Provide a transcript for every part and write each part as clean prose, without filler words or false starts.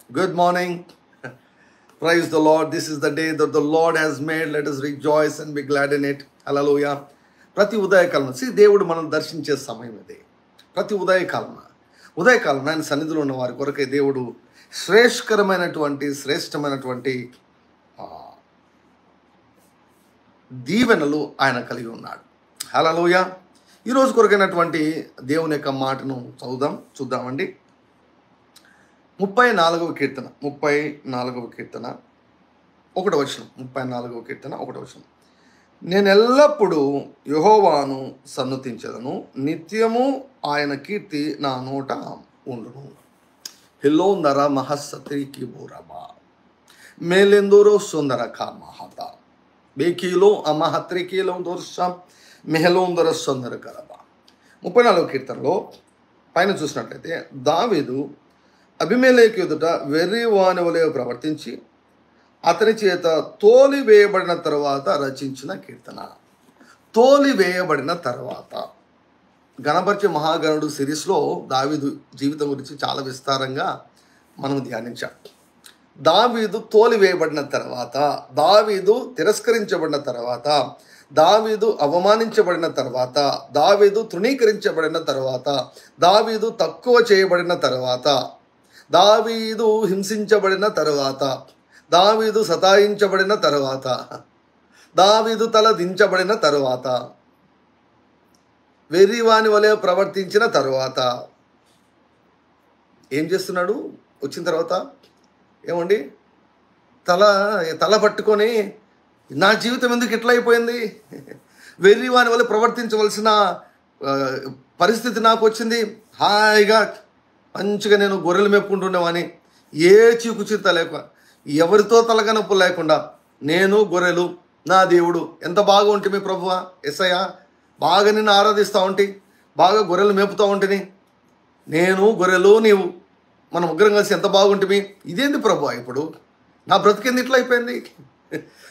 Good morning. Praise the Lord. This is the day that the Lord has made. Let us rejoice and be glad in it. Hallelujah. ప్రతి ఉదయకాలం దేవుడు మనం దర్శించే సమయం ఇది. ప్రతి ఉదయకాలం ఆయన సన్నిధిలో ఉన్న వారి కొరకే దేవుడు శ్రేష్టమైనటువంటి దీవెనలు ఆయన కలిగి ఉన్నాడు. హల్లెలూయా. ఈరోజు కొరకైనటువంటి దేవుని యొక్క మాటను చూద్దామండి. 34వ కీర్తన 1వ వచనం. నేను ఎల్లప్పుడూ యెహోవాను సన్నుతించెదను, నిత్యము ఆయన కీర్తి నా నోట ఉండును. హిలోందర మహస్సత్రికి బోరబా మేలెందూరో సుందర కామహత బేకీలో అమహత్రికీలో దోర్ష మెహలోందర సుందర కరబా. 34వ కీర్తనలో పైన చూసినట్లయితే దావీదు అబీమెలెకు ఎదుట వెర్రివాని వలె ప్రవర్తించి అతని చేత తోలివేయబడిన తర్వాత రచించిన కీర్తన. తోలివేయబడిన తర్వాత గణపరిచే మహాగణుడు సిరీస్లో దావీదు జీవితం గురించి చాలా విస్తారంగా మనం ధ్యానించాం. దావీదు తోలివేయబడిన తర్వాత, దావీదు తిరస్కరించబడిన తర్వాత, దావీదు అవమానించబడిన తర్వాత, దావీదు తృణీకరించబడిన తర్వాత, దావీదు తక్కువ చేయబడిన తర్వాత, దావీదు హింసించబడిన తర్వాత, దావీదు సతాయించబడిన తర్వాత, దావీదు తల దించబడిన తర్వాత, వెర్రివాని వలె ప్రవర్తించిన తర్వాత ఏం చేస్తున్నాడు? వచ్చిన తర్వాత ఏమండి, తల పట్టుకొని నా జీవితం ఎందుకు ఇట్లా అయిపోయింది, వెర్రివాని వలె ప్రవర్తించవలసిన పరిస్థితి నాకు వచ్చింది. హాయిగా మంచిగా నేను గొర్రెలు మేపుకుంటుండేవాని, ఏ చీకుచింత లేక, ఎవరితో తలగనొప్పు లేకుండా నేను గొర్రెలు, నా దేవుడు ఎంత బాగా ఉంటుంది ప్రభువా, యేసయ్యా బాగా నిన్ను ఆరాధిస్తూ ఉంటే, బాగా గొర్రెలు మేపుతూ ఉంటేని, నేను గొర్రెలు నీవు మనం ముగ్గురం కలిసి ఎంత బాగుంటుంది. ఇదేంది ప్రభువా, ఇప్పుడు నా బ్రతికేంది ఇట్లా అయిపోయింది,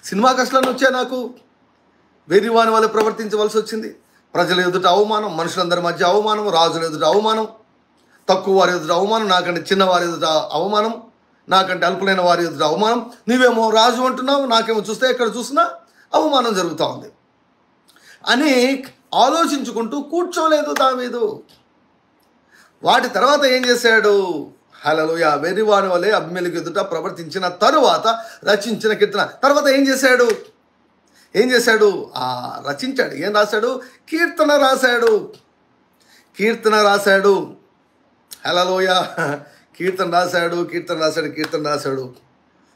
సినిమా కష్టాలను వచ్చాయి, నాకు వెర్రివాని వల్ల ప్రవర్తించవలసి వచ్చింది. ప్రజల ఎదుట అవమానం, మనుషులందరి మధ్య అవమానం, రాజుల ఎదుట అవమానం, తక్కువ వారి ఎదుట అవమానం, నాకంటే చిన్నవారి ఎదుట అవమానం, నాకంటే అల్పులైన వారి ఎదుట అవమానం. నువ్వేమో రాజు అంటున్నావు, నాకేమో చూస్తే ఎక్కడ చూసినా అవమానం జరుగుతూ ఉంది అని ఆలోచించుకుంటూ కూర్చోలేదు దావీదు. వాటి తర్వాత ఏం చేశాడు? హల్లెలూయా. వెర్రివాని వలె అబీమెలెకు ఎదుట ప్రవర్తించిన తరువాత రచించిన కీర్తన. తర్వాత ఏం చేశాడు? రచించాడు. ఏం రాశాడు? కీర్తన రాశాడు. హల్లెలూయా. కీర్తన రాశాడు.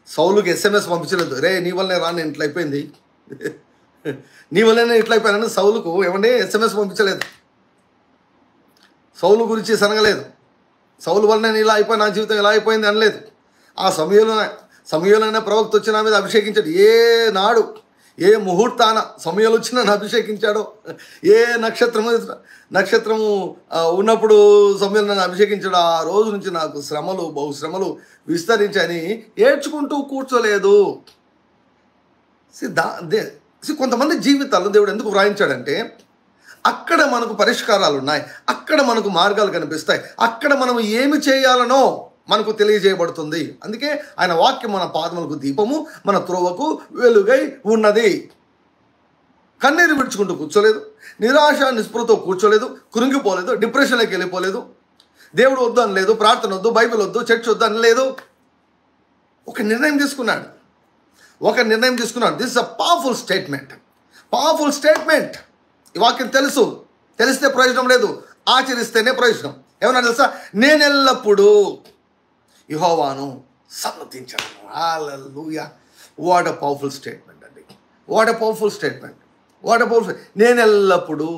సౌలుకి SMS పంపించలేదు, రే నీ వల్లనే నేను ఇట్లా అయిపోయింది, నీ వల్లనే ఇట్లా అయిపోయానని సౌలుకు ఏమంటే SMS పంపించలేదు. సౌలు గురించి సనగలేదు. సౌలు వల్ల నేను ఇలా అయిపోయి, నా జీవితం ఇలా అయిపోయింది అనలేదు. ఆ సమయంలోనే ప్రవక్త వచ్చి నా మీద అభిషేకించాడు. ఏ నాడు, ఏ ముహూర్తాన సమయాలు వచ్చి నన్ను అభిషేకించాడో, ఏ నక్షత్రము ఉన్నప్పుడు సమయంలో నన్ను అభిషేకించాడు, ఆ రోజు నుంచి నాకు బహుశ్రమలు విస్తరించని ఏడ్చుకుంటూ కూర్చోలేదు. కొంతమంది జీవితాల్లో దేవుడు ఎందుకు వ్రాయించాడంటే, అక్కడ మనకు పరిష్కారాలు ఉన్నాయి, అక్కడ మనకు మార్గాలు కనిపిస్తాయి, అక్కడ మనం ఏమి చేయాలనో మనకు తెలియజేయబడుతుంది. అందుకే ఆయన వాక్యం మన పాదములకు దీపము, మన త్రోవకు వెలుగై ఉన్నది. కన్నీరు విడుచుకుంటూ కూర్చోలేదు, నిరాశ నిస్పృహతో కూర్చోలేదు, కృంగిపోలేదు, డిప్రెషన్లోకి వెళ్ళిపోలేదు, దేవుడు వద్దు అని లేదు, ప్రార్థన వద్దు, బైబిల్ వద్దు, చర్చ్ వద్దు అని లేదు. ఒక నిర్ణయం తీసుకున్నాడు. This is a powerful statement. ఈ వాక్యం తెలిస్తే ప్రయోజనం లేదు, ఆచరిస్తేనే ప్రయోజనం. ఏమన్నా తెలుసా? నేను ఎల్లప్పుడూ యెహోవాను సన్నుతించాను. హల్లెలూయా. వాట్ ఎ పవర్ఫుల్ స్టేట్మెంట్ అండి. నేను ఎల్లప్పుడూ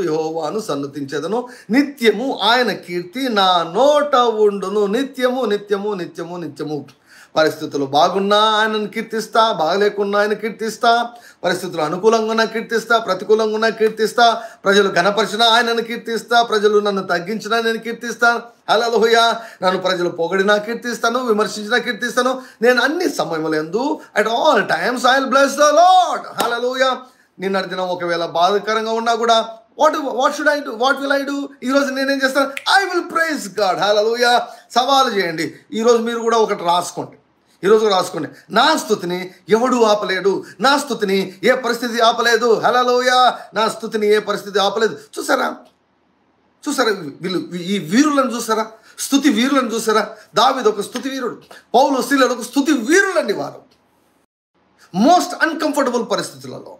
యెహోవాను సన్నుతించెదను, నిత్యము ఆయన కీర్తి నా నోట ఉండును. నిత్యము. పరిస్థితులు బాగున్నా ఆయనను కీర్తిస్తా, బాగలేకున్నా ఆయన కీర్తిస్తా, పరిస్థితులు అనుకూలంగా ఉన్నా కీర్తిస్తా, ప్రతికూలంగా ఉన్నా కీర్తిస్తా, ప్రజలు ఘనపరిచినా ఆయనను కీర్తిస్తా, ప్రజలు నన్ను తగ్గించినా నేను కీర్తిస్తాను. హల్లెలూయా. నన్ను ప్రజలు పొగిడినా కీర్తిస్తాను, విమర్శించినా కీర్తిస్తాను. నేను అన్ని సమయములందు at all times I will bless the Lord. Hallelujah. నిన్నటి దినం ఒకవేళ బాధాకరంగా ఉన్నా కూడా, what should I do, what will I do? ఈరోజు నేనేం చేస్తాను? I will praise God. Hallelujah. సవాలు చేయండి. ఈరోజు మీరు కూడా ఒకటి రాసుకోండి. ఈరోజు రాసుకోండి, నా స్తుతిని ఎవడు ఆపలేడు, నా స్తుతిని ఏ పరిస్థితి ఆపలేదు. హల్లెలూయా. నా స్తుతిని ఏ పరిస్థితి ఆపలేదు. చూసారా వీళ్ళు, ఈ వీరులను చూసారా? స్తుతి వీరులను చూసారా? దావీదు ఒక స్తుతి వీరుడు, పౌలు శీలలు ఒక స్తుతి వీరులండి. వారు మోస్ట్ అన్కంఫర్టబుల్ పరిస్థితులలో,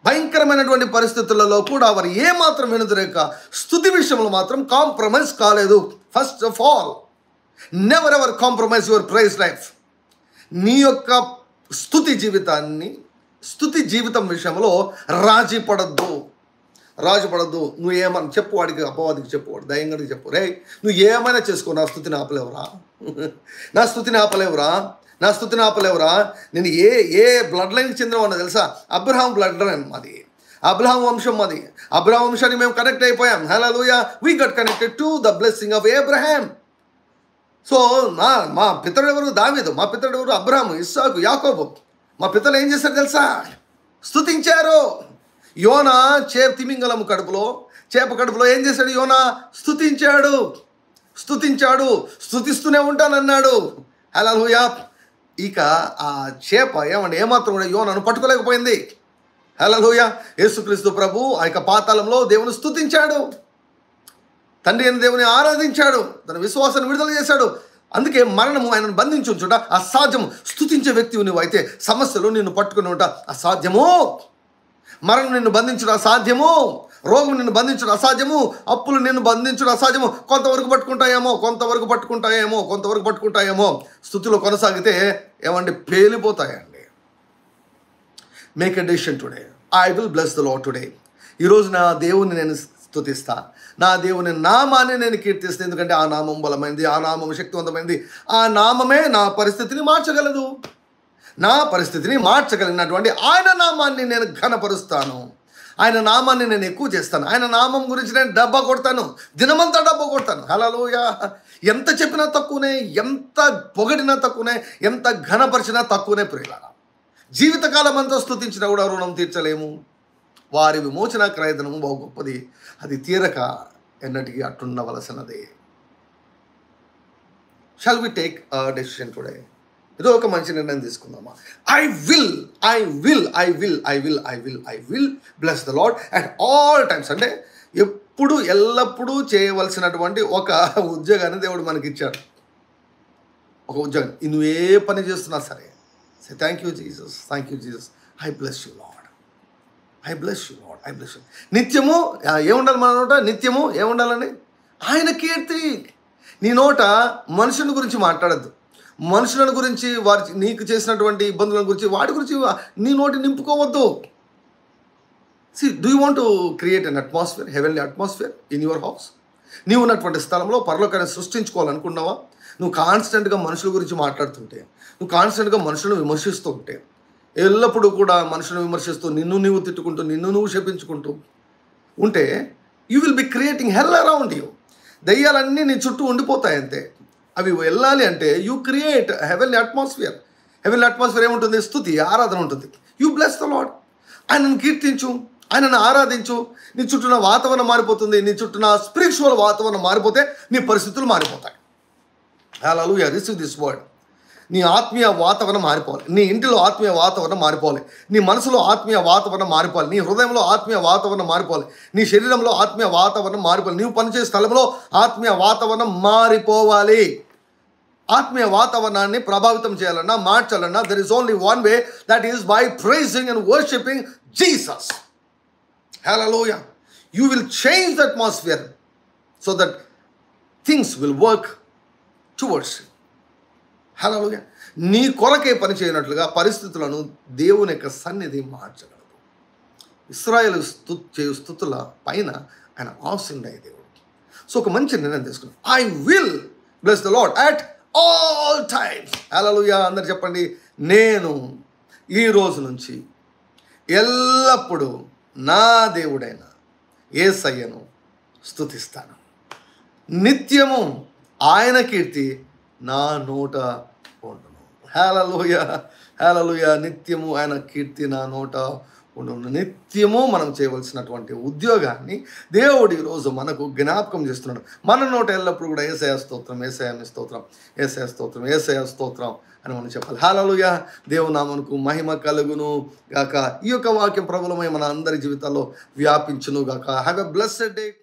భయంకరమైనటువంటి పరిస్థితులలో కూడా వారు ఏమాత్రం వెనుదిరేక స్తుతి విషయంలో మాత్రం కాంప్రమైజ్ కాలేదు. First of all, never ever compromise your prize life. నీ యొక్క స్తుతి జీవితం విషయంలో రాజీ పడద్దు. నువ్వు ఏమని చెప్పు, వాడికి అపవాదికి చెప్పు, వాడు దయంగాడికి చెప్పు, రే నువ్వు ఏమైనా చేసుకో, నా స్తుతిని ఆపలేవురా. నేను ఏ బ్లడ్ లైన్కి చెందినవాడిని తెలుసా? అబ్రహాం బ్లడ్ లైన్ మాది, అబ్రహాం వంశం మాది. అబ్రహాం వంశాన్ని మేము కనెక్ట్ అయిపోయాం. Hallelujah. We got connected to the blessing of Abraham. So మా పితరుడు ఎవరు? దావీదు. మా పితరుడు ఎవరు? అబ్రహాము, ఇస్సాకు, యాకోబు. మా పితరులు ఏం చేశారు తెలుసా? స్తుతించారు. యోనా తిమింగలం చేప కడుపులో ఏం చేశాడు? యోనా స్తుతించాడు. స్తుతిస్తూనే ఉంటానన్నాడు. హల్లెలూయా. ఇక ఆ చేప ఏమాత్రం కూడా యోనాను పట్టుకోలేకపోయింది. హల్లెలూయా. యేసుక్రీస్తు ప్రభు ఆ యొక్క పాతాళంలో దేవుని స్తుతించాడు, తండ్రి అయిన దేవుని ఆరాధించాడు, తన విశ్వాసాన్ని విడుదల చేశాడు. అందుకే మరణము ఆయనను బంధించుంచుట అసాధ్యము. స్తుతించే వ్యక్తివి నువ్వు అయితే సమస్యలు నిన్ను పట్టుకుని ఉంటా అసాధ్యము. మరణం నిన్ను బంధించడం అసాధ్యము, రోగం నిన్ను బంధించడం అసాధ్యము, అప్పులు నిన్ను బంధించడం అసాధ్యము. కొంతవరకు పట్టుకుంటాయేమో. స్తుతిలో కొనసాగితే పేలిపోతాయండి. Make a decision today. I will bless the Lord today. ఈరోజు నా దేవుని నేను స్తుతిస్తా, నా దేవుని నామాన్ని నేను కీర్తిస్తాను. ఎందుకంటే ఆ నామం బలమైంది, ఆ నామం శక్తివంతమైంది, ఆ నామమే నా పరిస్థితిని మార్చగలదు. నా పరిస్థితిని మార్చగలిగినటువంటి ఆయన నామాన్ని నేను ఘనపరుస్తాను, ఆయన నామాన్ని నేను ఎక్కువ చేస్తాను, ఆయన నామం గురించి నేను డబ్బా కొడతాను, దినమంతా డబ్బా కొడతాను. హల్లెలూయా. ఎంత చెప్పినా తక్కువనే, ఎంత పొగడినా తక్కువనే, ఎంత ఘనపరిచినా తక్కువనే. ప్రియులారా, జీవితకాలం అంతా స్తుతించినా కూడా రుణం తీర్చలేము. వారి విమోచన క్రయధనము బహు గొప్పది, అది తీరక ఎన్నటికీ అట్టుండవలసినదే. Shall we take a decision today? ఏదో ఒక మంచి నిర్ణయం తీసుకుందామా? I will bless the Lord at all times. అంటే ఎల్లప్పుడూ చేయవలసినటువంటి ఒక ఉద్యోగాన్ని దేవుడు మనకి ఇచ్చాడు. ఒక ఉద్యోగం, నువ్వు ఏ పని చేస్తున్నా సరే, say thank you Jesus, I bless you lord. నిత్యము ఏముండాలి మన నోట? నిత్యము ఏముండాలని? ఆయన కీర్తి. నీ నోట మనుషుల గురించి మాట్లాడద్దు, మనుషులను గురించి, వారి నీకు చేసినటువంటి ఇబ్బందుల గురించి, వాటి గురించి నీ నోటి నింపుకోవద్దు. Do you want to create an atmosphere, heavenly atmosphere in your house? నీవు ఉన్నటువంటి స్థలంలో పరలోకాన్ని సృష్టించుకోవాలనుకున్నావా? నువ్వు కాన్స్టెంట్గా మనుషుల గురించి మాట్లాడుతుంటే, నువ్వు కాన్స్టెంట్గా మనుషులను విమర్శిస్తూ ఉంటే, ఎల్లప్పుడూ కూడా మనుషులను విమర్శిస్తూ, నిన్ను నువ్వు తిట్టుకుంటూ, నిన్ను నువ్వు శపించుకుంటూ ఉంటే, you will be creating hell around you. దయ్యాలన్నీ నీ చుట్టూ ఉండిపోతాయి అంతే. అవి వెళ్ళాలి అంటే యూ క్రియేట్ హెవెన్లీ అట్మాస్ఫియర్. ఏముంటుంది? స్తుతి, ఆరాధన ఉంటుంది. You bless the lord. ఆయనను కీర్తించు, ఆయనను ఆరాధించు. నీ చుట్టూన వాతావరణం మారిపోతుంది. నీ చుట్టూన స్పిరిచువల్ వాతావరణం మారిపోతే నీ పరిస్థితులు మారిపోతాయి. హల్లెలూయా. Receive this word. నీ ఆత్మీయ వాతావరణం మారిపోవాలి, నీ ఇంటిలో ఆత్మీయ వాతావరణం మారిపోవాలి, నీ మనసులో ఆత్మీయ వాతావరణం మారిపోవాలి, నీ హృదయంలో ఆత్మీయ వాతావరణం మారిపోవాలి, నీ శరీరంలో ఆత్మీయ వాతావరణం మారిపోవాలి, నీవు పనిచేసే స్థలంలో ఆత్మీయ వాతావరణం మారిపోవాలి. ఆత్మీయ వాతావరణాన్ని ప్రభావితం చేయాలన్నా, మార్చాలన్నా, there is only one way, that is by praising and worshipping Jesus. Hallelujah. You will change the atmosphere so that things will work towards. Hallelujah. నీ కొరకే పని చేయనట్లుగా పరిస్థితులను దేవుని యొక్క సన్నిధి మార్చగలదు. ఇశ్రాయేలు చేయు స్తుతుల పైన ఆయన ఆశుండే దేవుడు. సో ఒక మంచి నిర్ణయం తీసుకున్నాను. I will bless the Lord at all times. Hallelujah. అందరు చెప్పండి, నేను ఈ రోజు నుంచి ఎల్లప్పుడూ నా దేవుడైన యేసయ్యను స్తుతిస్తాను. నిత్యము ఆయన కీర్తి నా నోట ఉండును. హల్లెలూయా. నిత్యము ఆయన కీర్తి నా నోట నిత్యము మనం చేయవలసినటువంటి ఉద్యోగాన్ని దేవుడు ఈరోజు మనకు జ్ఞాపకం చేస్తున్నాడు. మన నోట ఎల్లప్పుడు కూడా యేసయ్య స్తోత్రం, యేసయ్య స్తోత్రం, యేసయ్య స్తోత్రం, యేసయ్య స్తోత్రం అని మనం చెప్పాలి. హల్లెలూయా. దేవునామమునకు మహిమ కలుగును గాక. ఈ యొక్క వాక్యం ప్రబలమై మన అందరి జీవితాల్లో వ్యాపించును గాక. Have a blessed day.